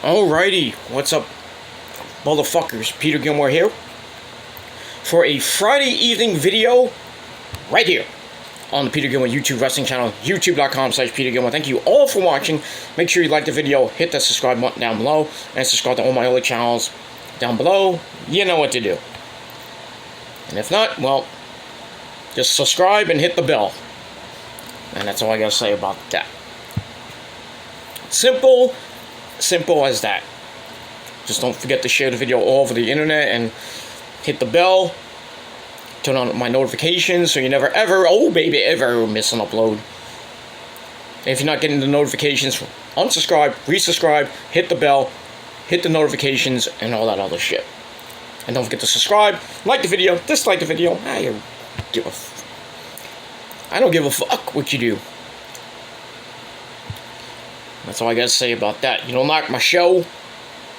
Alrighty, what's up, motherfuckers? Peter Gilmore here for a Friday evening video right here on the Peter Gilmore YouTube wrestling channel, youtube.com/Peter Gilmore. Thank you all for watching. Make sure you like the video, hit that subscribe button down below, and subscribe to all my other channels down below. You know what to do. And if not, well, just subscribe and hit the bell. And that's all I gotta say about that. Simple as that. Just don't forget to share the video all over the internet and hit the bell. Turn on my notifications so you never ever, ever miss an upload. And if you're not getting the notifications, unsubscribe, resubscribe, hit the bell, hit the notifications, and all that other shit. And don't forget to subscribe, like the video, dislike the video. I don't give a fuck what you do. That's all I gotta say about that. You don't like my show?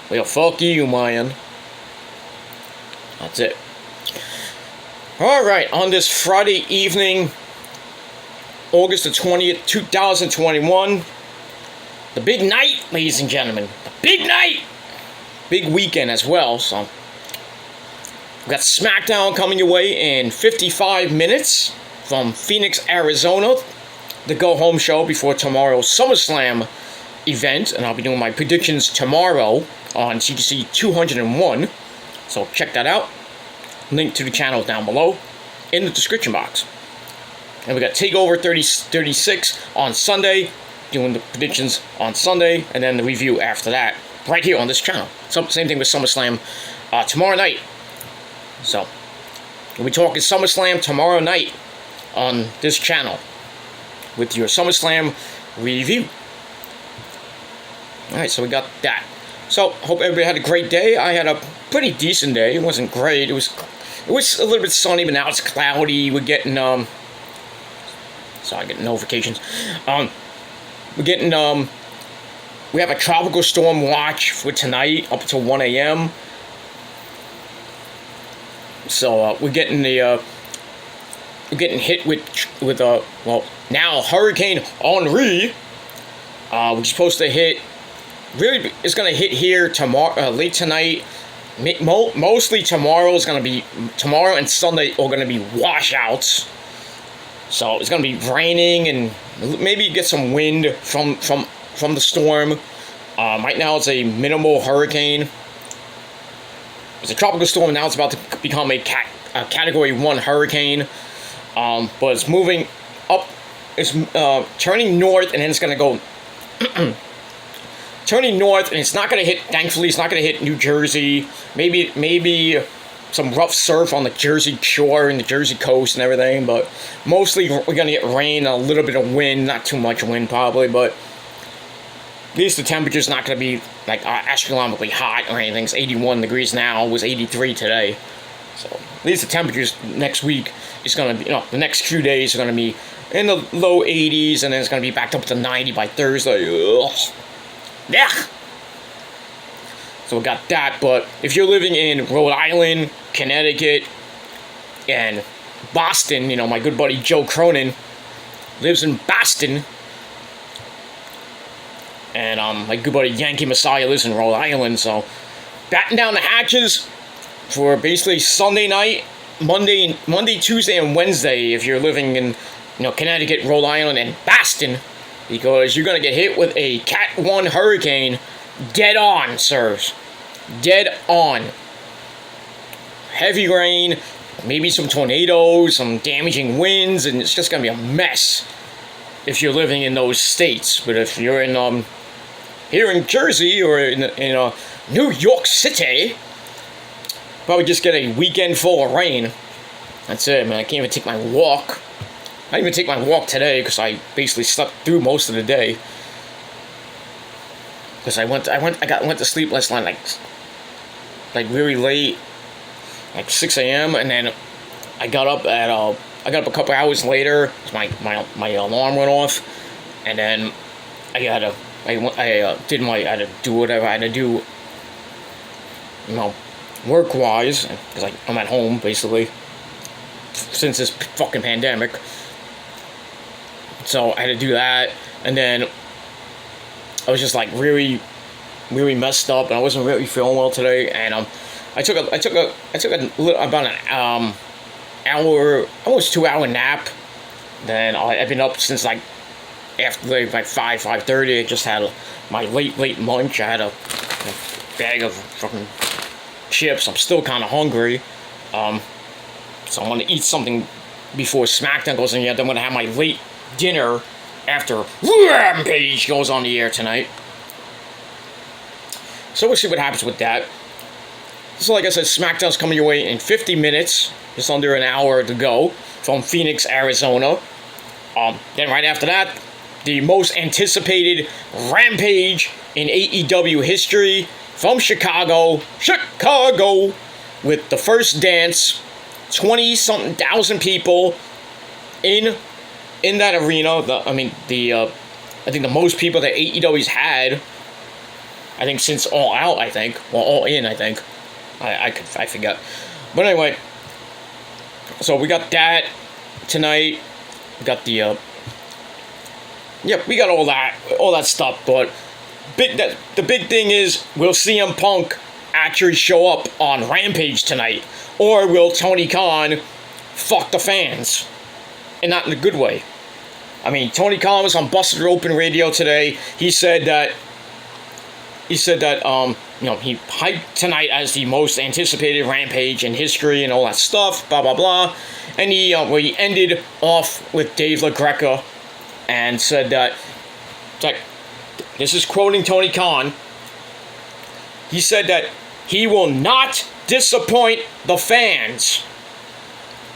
Well, fuck you, man. That's it. Alright, on this Friday evening, August the 20th, 2021, the big night, ladies and gentlemen. The big night! Big weekend as well, so. We've got SmackDown coming your way in 55 minutes from Phoenix, Arizona. The go-home show before tomorrow's Summerslam event, and I'll be doing my predictions tomorrow on CTC 201, so check that out. Link to the channel down below in the description box. And we got TakeOver 36 on Sunday, doing the predictions on Sunday, and then the review after that, right here on this channel. So, same thing with SummerSlam tomorrow night. So, we'll be talking SummerSlam tomorrow night on this channel with your SummerSlam review. Alright, so we got that. So, hope everybody had a great day. I had a pretty decent day. It wasn't great. It was a little bit sunny, but now it's cloudy. We're getting, sorry, I get notifications. We're getting, we have a tropical storm watch for tonight up until 1 a.m. So, we're getting hit with well, now Hurricane Henri, which is supposed to hit. Really, it's going to hit here tomorrow, late tonight. Mostly tomorrow and Sunday are going to be washouts. So it's going to be raining and maybe get some wind from the storm. Right now it's a minimal hurricane. It's a tropical storm. Now it's about to become a Category 1 hurricane. But it's moving up. It's turning north, and then it's going to go. Turning north, and it's not going to hit, thankfully, it's not going to hit New Jersey. Maybe some rough surf on the Jersey shore and the Jersey coast and everything, but mostly we're going to get rain, a little bit of wind, not too much wind probably, but at least the temperature's not going to be like astronomically hot or anything. It's 81 degrees now, it was 83 today. So at least the temperatures next week is going to be, the next few days are going to be in the low 80s, and then it's going to be back up to 90 by Thursday. Ugh. Yeah. So we got that, but if you're living in Rhode Island, Connecticut, and Boston, my good buddy Joe Cronin lives in Boston, and my good buddy Yankee Messiah lives in Rhode Island, so batten down the hatches for basically Sunday night, Monday, Tuesday, and Wednesday if you're living in, Connecticut, Rhode Island, and Boston. Because you're going to get hit with a Cat 1 hurricane dead on, sirs. Dead on. Heavy rain, maybe some tornadoes, some damaging winds, and it's just going to be a mess if you're living in those states. But if you're in here in Jersey or in New York City, probably just get a weekend full of rain. That's it, man. I can't even take my walk. I didn't even take my walk today because I basically slept through most of the day. Because I went to sleep last night like really late, like 6 a.m. and then I got up a couple hours later. My alarm went off, and then I had to do whatever I had to do, work wise, because I'm at home basically since this fucking pandemic. So I had to do that, and then I was just like really really messed up, and I wasn't really feeling well today. And I took about an hour, almost 2 hour nap. Then I've been up since like after like 5:30. I just had my late lunch. I had a bag of fucking chips. I'm still kind of hungry. So I'm gonna eat something before SmackDown goes on the air. Then I'm gonna have my late dinner after Rampage goes on the air tonight. So we'll see what happens with that. So like I said, SmackDown's coming your way in 50 minutes. Just under an hour to go from Phoenix, Arizona. Then right after that, the most anticipated Rampage in AEW history from Chicago, with the first dance, 20-something thousand people in that arena. I think the most people that AEW's had, I think since All Out, All In, I forget. But anyway, so we got that tonight. We got the we got all that stuff. But the big thing is, will CM Punk actually show up on Rampage tonight, or will Tony Khan fuck the fans, and not in a good way? I mean, Tony Khan was on Busted Open Radio today. He said that he hyped tonight as the most anticipated Rampage in history and all that stuff, blah blah blah. And he ended off with Dave LaGreca and said that, this is quoting Tony Khan, he said that he will not disappoint the fans.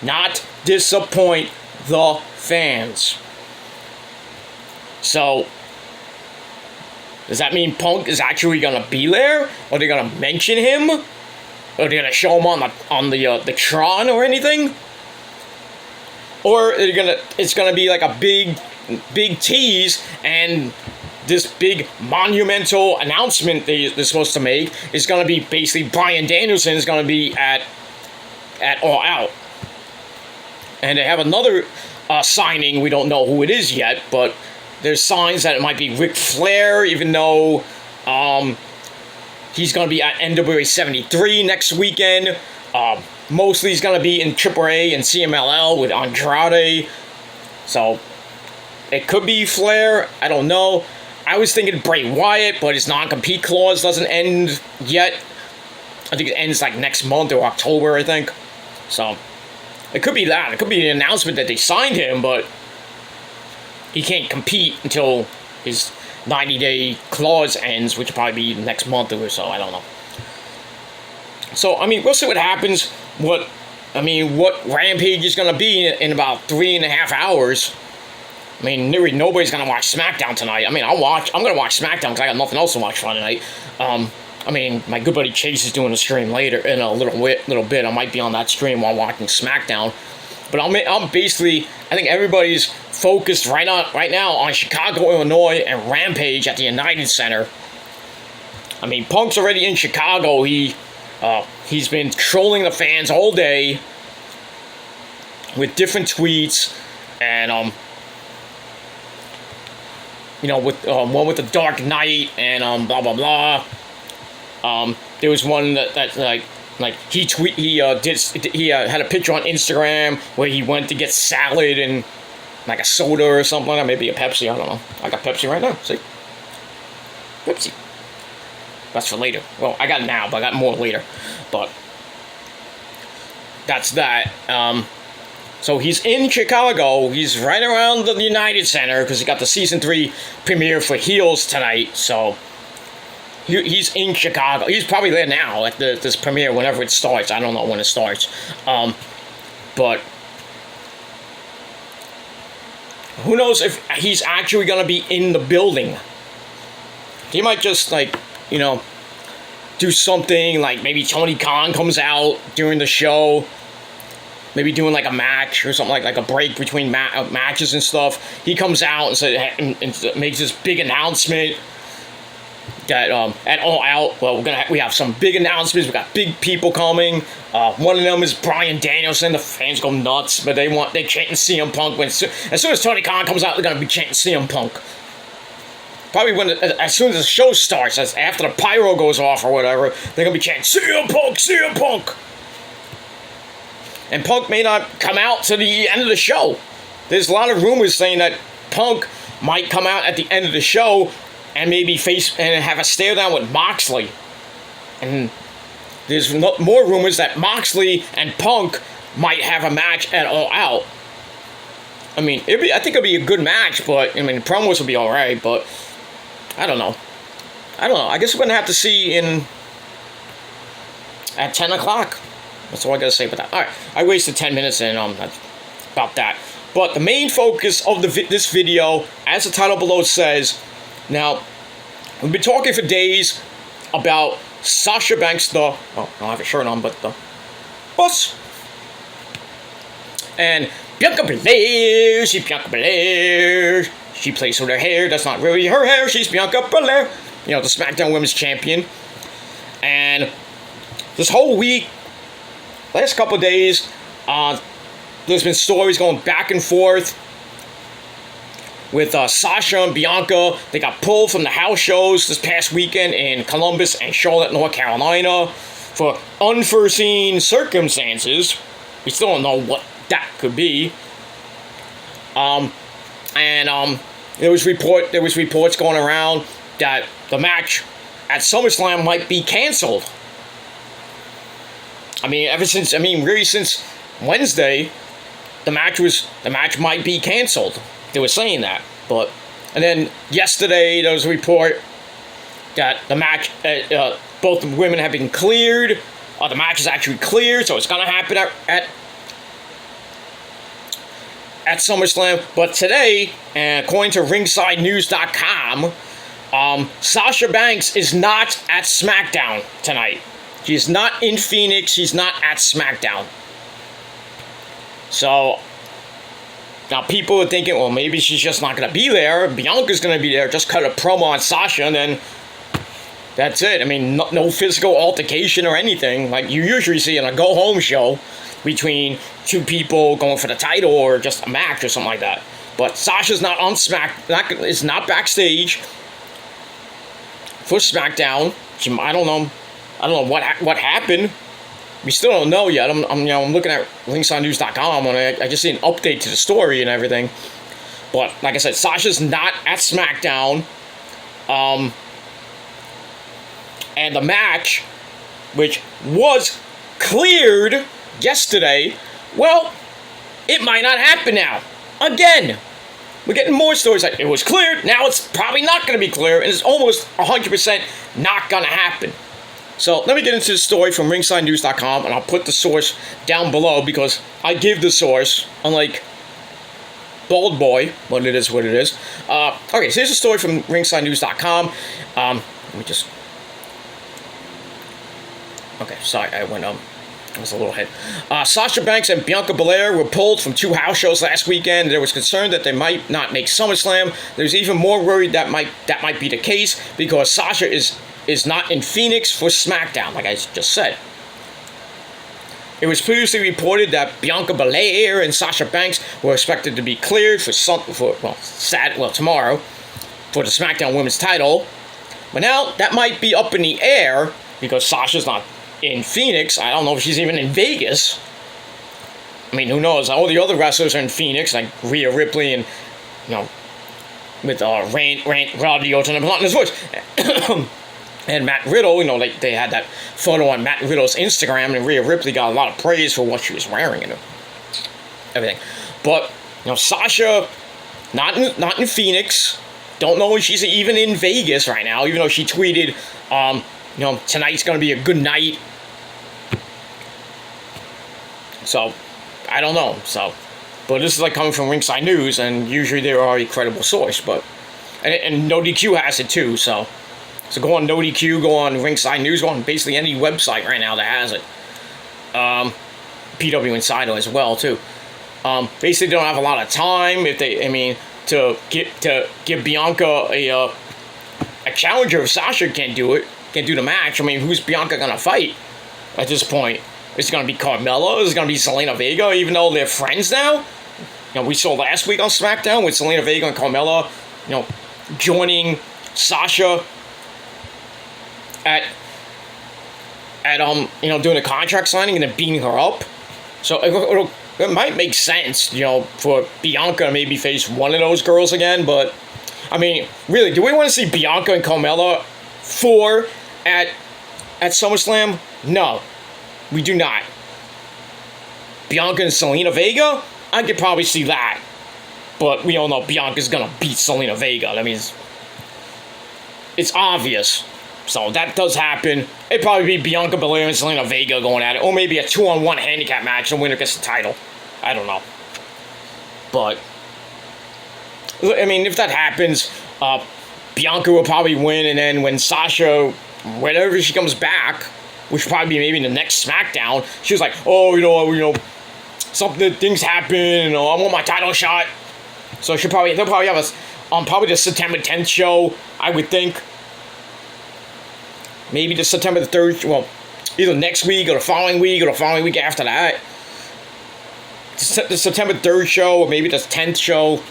Not disappoint the fans. So, does that mean Punk is actually gonna be there? Are they gonna mention him? Are they gonna show him on the Tron or anything? Or it's gonna be like a big tease, and this big monumental announcement they're supposed to make is gonna be basically Bryan Danielson is gonna be at All Out, and they have another signing. We don't know who it is yet, but there's signs that it might be Ric Flair, even though he's going to be at NWA 73 next weekend. Mostly he's going to be in AAA and CMLL with Andrade. So, it could be Flair. I don't know. I was thinking Bray Wyatt, but his non-compete clause doesn't end yet. I think it ends like next month or October, I think. So, it could be that. It could be an announcement that they signed him, but he can't compete until his 90-day clause ends, which will probably be next month or so. I don't know. So, I mean, we'll see what happens. What Rampage is going to be in about 3.5 hours. I mean, nobody's going to watch SmackDown tonight. I mean, I'm going to watch SmackDown because I got nothing else to watch Friday night. I mean, my good buddy Chase is doing a stream later in a little bit. I might be on that stream while watching SmackDown. But I'm basically, I think everybody's focused right now on Chicago, Illinois, and Rampage at the United Center. I mean, Punk's already in Chicago. He's been trolling the fans all day with different tweets, and with one with the Dark Knight and blah blah blah. There was one that he had a picture on Instagram where he went to get salad and like a soda or something like that, maybe a Pepsi, I don't know. I got Pepsi right now, see? Pepsi. That's for later. Well, I got it now, but I got more later. But that's that. So he's in Chicago. He's right around the United Center because he got the season 3 premiere for Heels tonight. So he's in Chicago. He's probably there now at this premiere whenever it starts. I don't know when it starts. But who knows if he's actually going to be in the building. He might just, do something, like maybe Tony Khan comes out during the show, maybe doing like a match or something, like a break between matches and stuff. He comes out and makes this big announcement that at All Out, well, we have some big announcements. We got big people coming. One of them is Bryan Danielson. The fans go nuts, but they're chanting CM Punk. As soon as Tony Khan comes out, they're gonna be chanting CM Punk. probably as soon as the show starts, as after the pyro goes off or whatever, they're gonna be chanting CM Punk, CM Punk. And Punk may not come out to the end of the show. There's a lot of rumors saying that Punk might come out at the end of the show and maybe face and have a stare down with Moxley. And there's more rumors that Moxley and Punk might have a match at All Out. I mean, I think it'll be a good match, but I mean, the promos will be all right. But I don't know. I guess we're gonna have to see at 10 o'clock. That's all I gotta say about that. All right, I wasted 10 minutes and about that. But the main focus of this video, as the title below says, now we've been talking for days about Sasha Banks, I don't have a shirt on, but the boss, and Bianca Belair. She's Bianca Belair. She plays with her hair. That's not really her hair. She's Bianca Belair. You know, the SmackDown Women's Champion. And this whole week, last couple of days, there's been stories going back and forth with Sasha and Bianca. They got pulled from the house shows this past weekend in Columbus and Charlotte, North Carolina for unforeseen circumstances. We still don't know what that could be. There was reports going around that the match at Summerslam might be canceled. I mean, really since Wednesday, the match might be canceled. They were saying that, and then yesterday there was a report that the match, both the women have been cleared. The match is actually cleared, so it's gonna happen at SummerSlam. But today, according to RingsideNews.com, Sasha Banks is not at SmackDown tonight. She's not in Phoenix. She's not at SmackDown. So now people are thinking, well, maybe she's just not going to be there. Bianca's going to be there. Just cut a promo on Sasha, and then that's it. I mean, no physical altercation or anything like you usually see in a go-home show between two people going for the title or just a match or something like that. But Sasha's not on is not backstage for SmackDown. I don't know what happened. We still don't know yet. I'm looking at RingsideNews.com, and I just see an update to the story and everything. But like I said, Sasha's not at SmackDown. And the match, which was cleared yesterday, well, it might not happen now. Again, we're getting more stories like it was cleared. Now it's probably not going to be clear, and it's almost 100% not going to happen. So let me get into the story from RingsideNews.com, and I'll put the source down below because I give the source, unlike Bald Boy, but it is what it is. Okay, so here's a story from RingsideNews.com. Let me just... Okay, sorry, I was a little ahead. Sasha Banks and Bianca Belair were pulled from two house shows last weekend. There was concern that they might not make SummerSlam. There's even more worried that might be the case because Sasha is not in Phoenix for SmackDown, like I just said. It was previously reported that Bianca Belair and Sasha Banks were expected to be cleared for tomorrow for the SmackDown Women's title. But now that might be up in the air because Sasha's not in Phoenix. I don't know if she's even in Vegas. I mean, who knows? All the other wrestlers are in Phoenix, like Rhea Ripley and, with Roddy Orton and His Voice. And Matt Riddle, they had that photo on Matt Riddle's Instagram, and Rhea Ripley got a lot of praise for what she was wearing and everything. But, Sasha, not in Phoenix. Don't know if she's even in Vegas right now, even though she tweeted, tonight's going to be a good night. So, I don't know. But this is coming from Ringside News, and usually they are a credible source. But and No DQ has it too. So go on No DQ, go on Ringside News, go on basically any website right now that has it. PW Insider as well too. Basically, they don't have a lot of time to give Bianca a challenger if Sasha can't do the match. Who's Bianca gonna fight at this point? Is it gonna be Carmella? Is it gonna be Zelina Vega? Even though they're friends now, we saw last week on SmackDown with Zelina Vega and Carmella, joining Sasha at doing a contract signing and then beating her up. So it might make sense, for Bianca to maybe face one of those girls again. But I mean, really, do we want to see Bianca and Carmella at SummerSlam? No, we do not. Bianca and Zelina Vega? I could probably see that. But we all know Bianca's gonna beat Zelina Vega. I mean, it's obvious. So that does happen. It'd probably be Bianca Belair and Zelina Vega going at it. Or maybe a 2-on-1 handicap match and the winner gets the title. I don't know. But, I mean, if that happens, Bianca will probably win. And then when Sasha, whenever she comes back, which will probably be maybe in the next SmackDown, she was like, oh, things happen, I want my title shot. So they'll probably have probably the September 10th show, I would think. Maybe the September the 3rd, well, either next week or the following week or the following week after that. The September 3rd show or maybe the 10th show.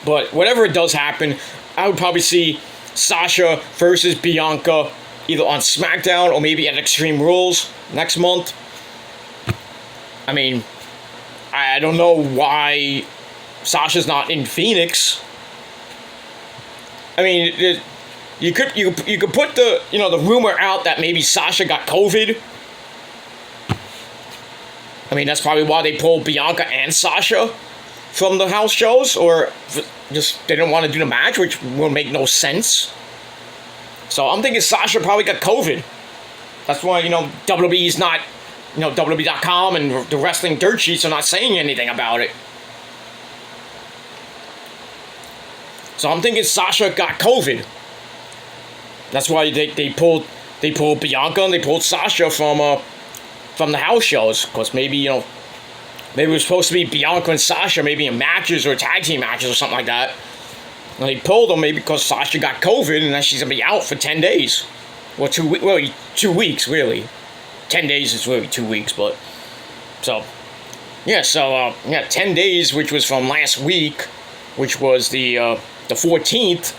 But whatever it does happen, I would probably see Sasha versus Bianca either on SmackDown or maybe at Extreme Rules next month. I mean, I don't know why Sasha's not in Phoenix. I mean, you could put the rumor out that maybe Sasha got COVID. I mean, that's probably why they pulled Bianca and Sasha from the house shows, or just they didn't want to do the match, which will make no sense. So I'm thinking Sasha probably got COVID. That's why WWE's not, WWE.com and the wrestling dirt sheets are not saying anything about it. So I'm thinking Sasha got COVID. That's why they pulled Bianca and they pulled Sasha from the house shows, because maybe maybe it was supposed to be Bianca and Sasha maybe in matches or tag team matches or something like that. And they pulled them maybe because Sasha got COVID and then she's gonna be out for 10 days, or 2 weeks really. 10 days is really 2 weeks, but so 10 days, which was from last week, which was the 14th.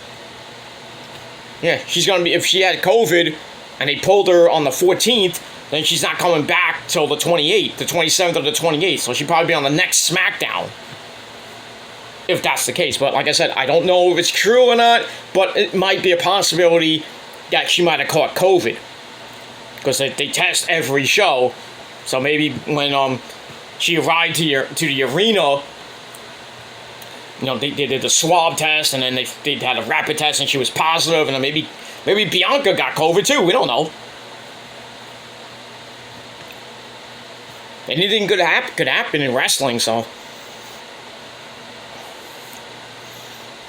Yeah, she's gonna be, if she had COVID and they pulled her on the 14th, then she's not coming back till the 28th, the 27th or the 28th. So she'll probably be on the next SmackDown, if that's the case. But like I said, I don't know if it's true or not, but it might be a possibility that she might have caught COVID, because they test every show. So maybe when she arrived to the arena, they did the swab test, and then they had a rapid test, and she was positive, and then maybe Bianca got COVID too. We don't know. Anything could happen in wrestling, so.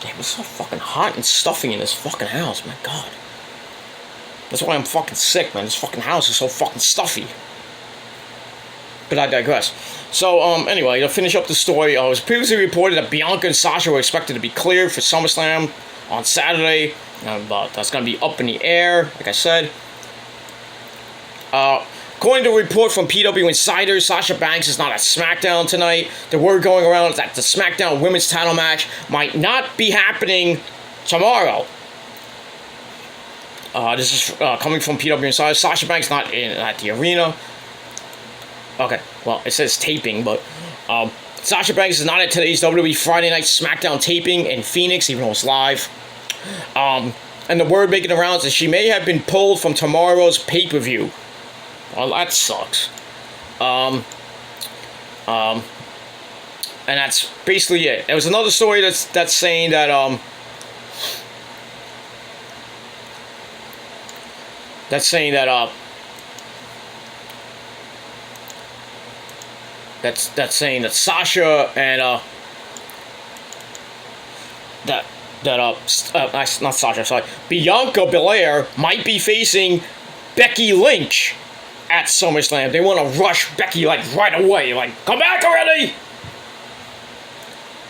Damn, it's so fucking hot and stuffy in this fucking house, my god. That's why I'm fucking sick, man. This fucking house is so fucking stuffy. But I digress. So, anyway, to finish up the story, it was previously reported that Bianca and Sasha were expected to be cleared for SummerSlam on Saturday. But that's going to be up in the air, like I said. According to a report from PW Insider, Sasha Banks is not at SmackDown tonight. The word going around is that the SmackDown Women's title match might not be happening tomorrow. This is coming from PW Insider. Sasha Banks not at the arena. Okay, well, it says taping, but Sasha Banks is not at today's WWE Friday Night SmackDown taping in Phoenix, even though it's live. And the word making the rounds is she may have been pulled from tomorrow's pay-per-view. Well, that sucks. And that's basically it. There was another story that's saying that that's saying that Sasha and not Sasha, sorry, Bianca Belair might be facing Becky Lynch at SummerSlam. They want to rush Becky right away, come back already.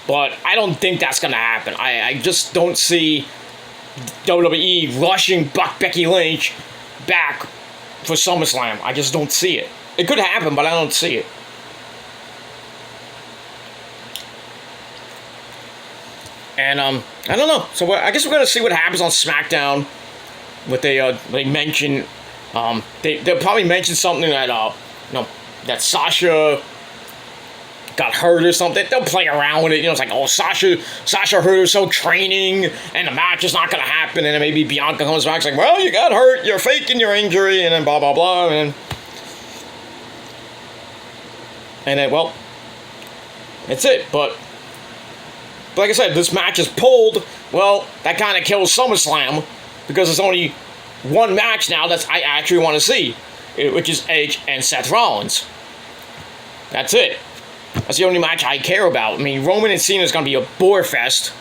But I don't think that's gonna happen. I just don't see WWE rushing Becky Lynch back for SummerSlam. I just don't see it. It could happen, but I don't see it. And I don't know. So I guess we're gonna see what happens on SmackDown. What they mention. They'll probably mention something that that Sasha got hurt or something. They'll play around with it. It's like, oh, Sasha hurt herself training, and the match is not gonna happen. And then maybe Bianca comes back, it's like, well, you got hurt, you're faking your injury, and then blah blah blah, and then well, that's it. But like I said, this match is pulled. Well, that kind of kills SummerSlam because there's only one match now that I actually want to see, which is Edge and Seth Rollins. That's it. That's the only match I care about. I mean, Roman and Cena is going to be a bore fest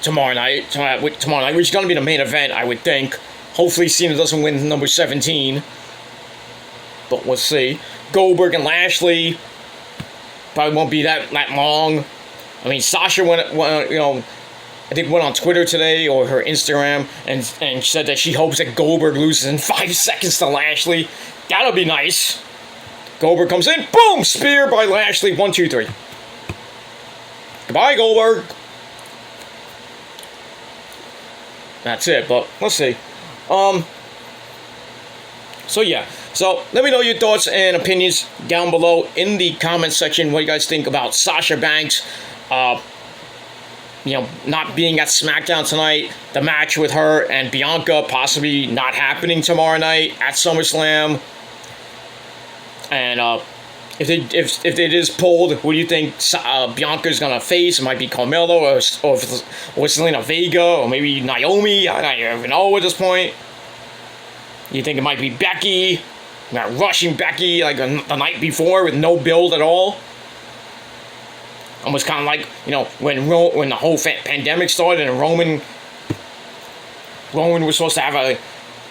tomorrow night, which is going to be the main event, I would think. Hopefully Cena doesn't win number 17, but we'll see. Goldberg and Lashley probably won't be that long. I mean, Sasha went on Twitter today or her Instagram and said that she hopes that Goldberg loses in 5 seconds to Lashley. That'll be nice. Goldberg comes in, boom, spear by Lashley, 1, 2, 3. Goodbye, Goldberg. That's it, but let's see. So yeah. So let me know your thoughts and opinions down below in the comments section. What you guys think about Sasha Banks, not being at SmackDown tonight, the match with her and Bianca possibly not happening tomorrow night at SummerSlam, and if it is pulled, who do you think Bianca's gonna face? It might be Carmelo or Zelina Vega or maybe Naomi. I don't even know at this point. You think it might be Becky? Not rushing Becky like the night before with no build at all. Almost kind of like when the whole pandemic started and Roman was supposed to have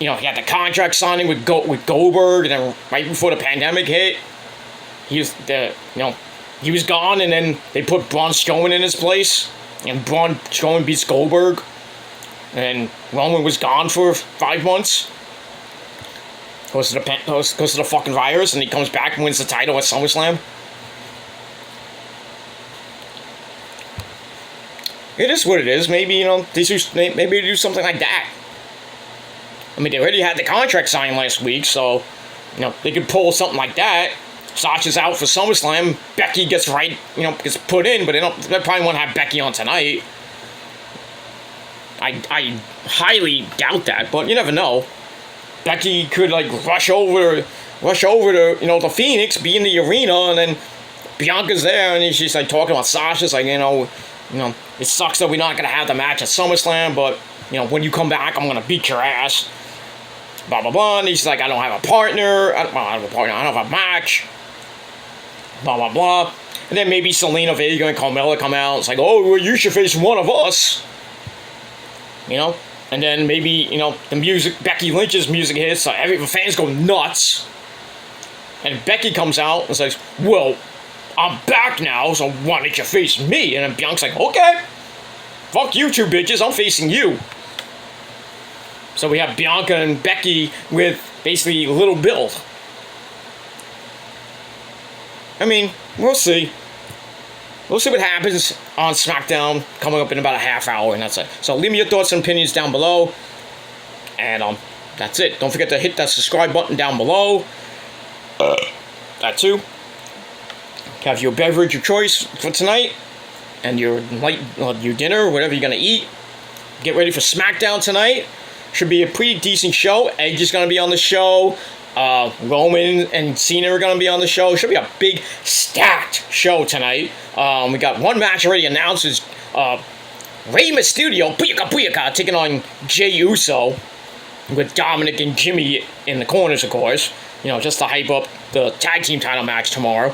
he had the contract signing with Goldberg, and then right before the pandemic hit, he was gone, and then they put Braun Strowman in his place, and Braun Strowman beats Goldberg, and Roman was gone for 5 months. Goes to the fucking virus, and he comes back and wins the title at SummerSlam. It is what it is. Maybe maybe they do something like that. I mean, they already had the contract signed last week, so they could pull something like that. Sasha's out for SummerSlam. Becky gets gets put in, but they probably won't have Becky on tonight. I highly doubt that, but you never know. Becky could rush over to the Phoenix, be in the arena, and then Bianca's there, and she's talking about Sasha's it sucks that we're not gonna have the match at SummerSlam, but when you come back, I'm gonna beat your ass. Blah blah blah. And he's like, I don't have a partner. I don't have a match. Blah blah blah. And then maybe Zelina Vega and Carmella come out. It's like, oh, well, you should face one of us. And then maybe, the music, Becky Lynch's music hits, so the fans go nuts. And Becky comes out and says, well, I'm back now, so why don't you face me? And then Bianca's like, okay, fuck you two bitches, I'm facing you. So we have Bianca and Becky with basically little Bill. I mean, we'll see. We'll see what happens on SmackDown coming up in about a half hour, and that's it. So leave me your thoughts and opinions down below. And that's it. Don't forget to hit that subscribe button down below. That too. Have your beverage of choice for tonight, and your dinner, whatever you're gonna eat. Get ready for SmackDown tonight. Should be a pretty decent show. Edge is gonna be on the show. Roman and Cena are going to be on the show. Should be a big, stacked show tonight. We got one match already announced. Is Rey Mysterio, Booyaka, taking on Jey Uso with Dominic and Jimmy in the corners, of course. Just to hype up the tag team title match tomorrow.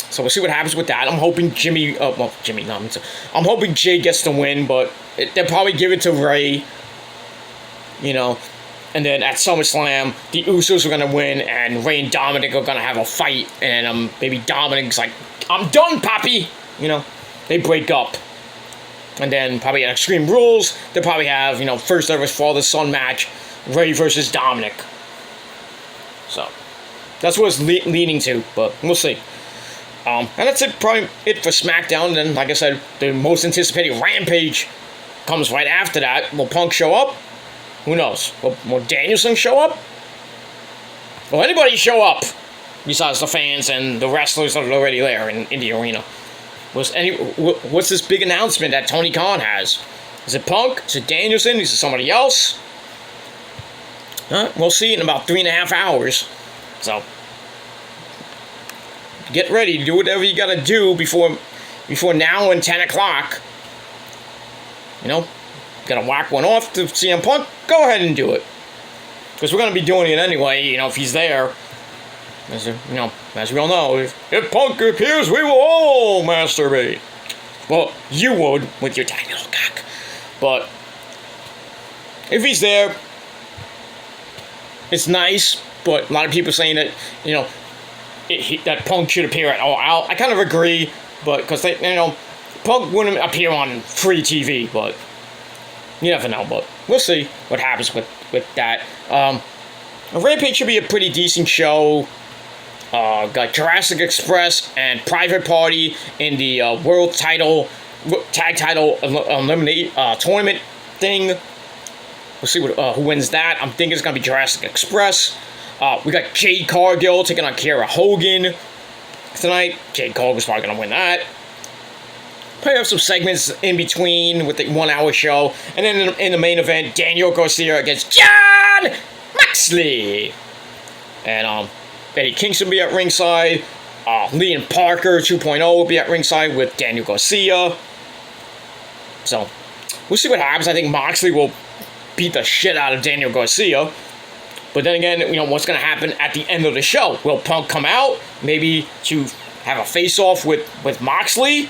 So we'll see what happens with that. I'm hoping I'm hoping Jey gets the win, but they'll probably give it to Rey. And then at SummerSlam, the Usos are going to win, and Rey and Dominic are going to have a fight, and maybe Dominic's like, I'm done, Papi! They break up. And then probably at Extreme Rules, they'll probably have, first ever father-son match, Rey versus Dominic. So, that's what it's leading to, but we'll see. And that's it, probably it for SmackDown. And then, like I said, the most anticipated Rampage comes right after that. Will Punk show up? Who knows? Will Danielson show up? Will anybody show up besides the fans and the wrestlers that are already there in the arena? What's this big announcement that Tony Khan has? Is it Punk? Is it Danielson? Is it somebody else? We'll see in about 3.5 hours. So get ready. Do whatever you gotta do before now and 10 o'clock. You know, gotta whack one off to CM Punk. Go ahead and do it, because we're gonna be doing it anyway. You know, if he's there. As we all know, if Punk appears, we will all masturbate. Well, you would with your tiny little cock. But if he's there, it's nice. But a lot of people saying that, that Punk should appear at All Out. I kind of agree, but because Punk wouldn't appear on free TV. But you never know. But we'll see what happens with that. Rampage should be a pretty decent show. Got Jurassic Express and Private Party in the World Tag Title Eliminate Tournament thing. We'll see who wins that. I'm thinking it's going to be Jurassic Express. We got Jade Cargill taking on Kiera Hogan tonight. Jade Cargill's probably going to win that. Probably have some segments in between with the 1 hour show. And then in the main event, Daniel Garcia against John Moxley. And Eddie Kingston will be at ringside. Liam Parker 2.0 will be at ringside with Daniel Garcia. So, we'll see what happens. I think Moxley will beat the shit out of Daniel Garcia. But then again, what's going to happen at the end of the show? Will Punk come out? Maybe to have a face-off with Moxley?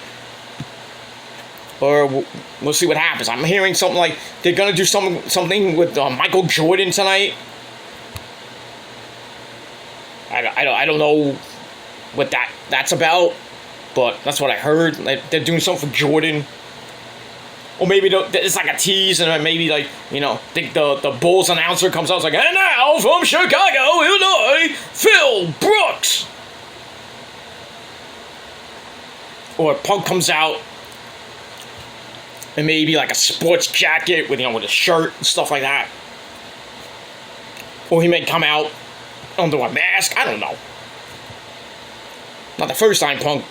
Or we'll see what happens. I'm hearing something like they're going to do something with Michael Jordan tonight. I don't know what that's about, but that's what I heard. Like, they're doing something for Jordan. Or maybe it's like a tease, and then maybe the Bulls announcer comes out and is like, and now from Chicago, Illinois, Phil Brooks. Or Punk comes out and maybe like a sports jacket with a shirt and stuff like that. Or he may come out under a mask. I don't know. Not the first time Punk.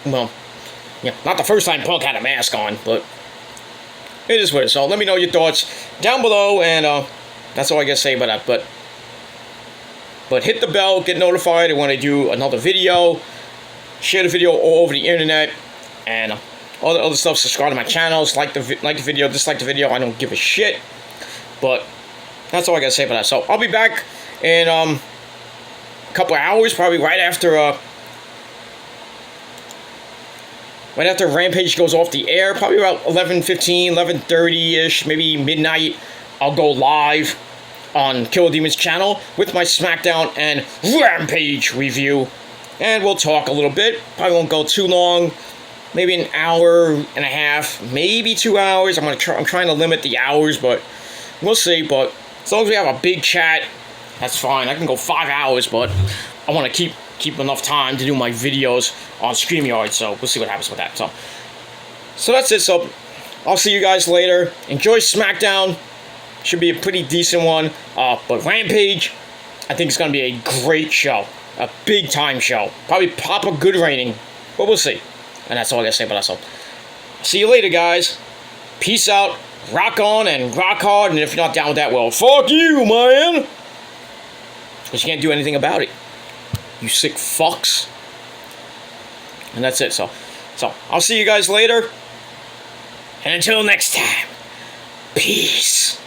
Well, yeah, not the first time Punk had a mask on, but it is what it is. So let me know your thoughts down below, and that's all I gotta say about that. But hit the bell, get notified when I do another video. Share the video all over the internet, and all the other stuff. Subscribe to my channels, like the video, dislike the video. I don't give a shit. But that's all I gotta say about that. So I'll be back in a couple of hours, probably right after Rampage goes off the air, probably about 11:15, 11:30-ish, maybe midnight. I'll go live on Killer Demon's channel with my SmackDown and Rampage review, and we'll talk a little bit. Probably won't go too long, maybe an hour and a half, maybe 2 hours. I'm trying to limit the hours, but we'll see. But as long as we have a big chat, that's fine. I can go 5 hours, but I want to keep enough time to do my videos on StreamYard, so we'll see what happens with that. So that's it. So I'll see you guys later. Enjoy SmackDown. Should be a pretty decent one. But Rampage, I think it's going to be a great show. A big-time show. Probably pop a good rating, but we'll see. And that's all I got to say about that. So see you later, guys. Peace out. Rock on and rock hard. And if you're not down with that, well, fuck you, man. Because you can't do anything about it. You sick fucks. And that's it. So I'll see you guys later. And until next time, peace.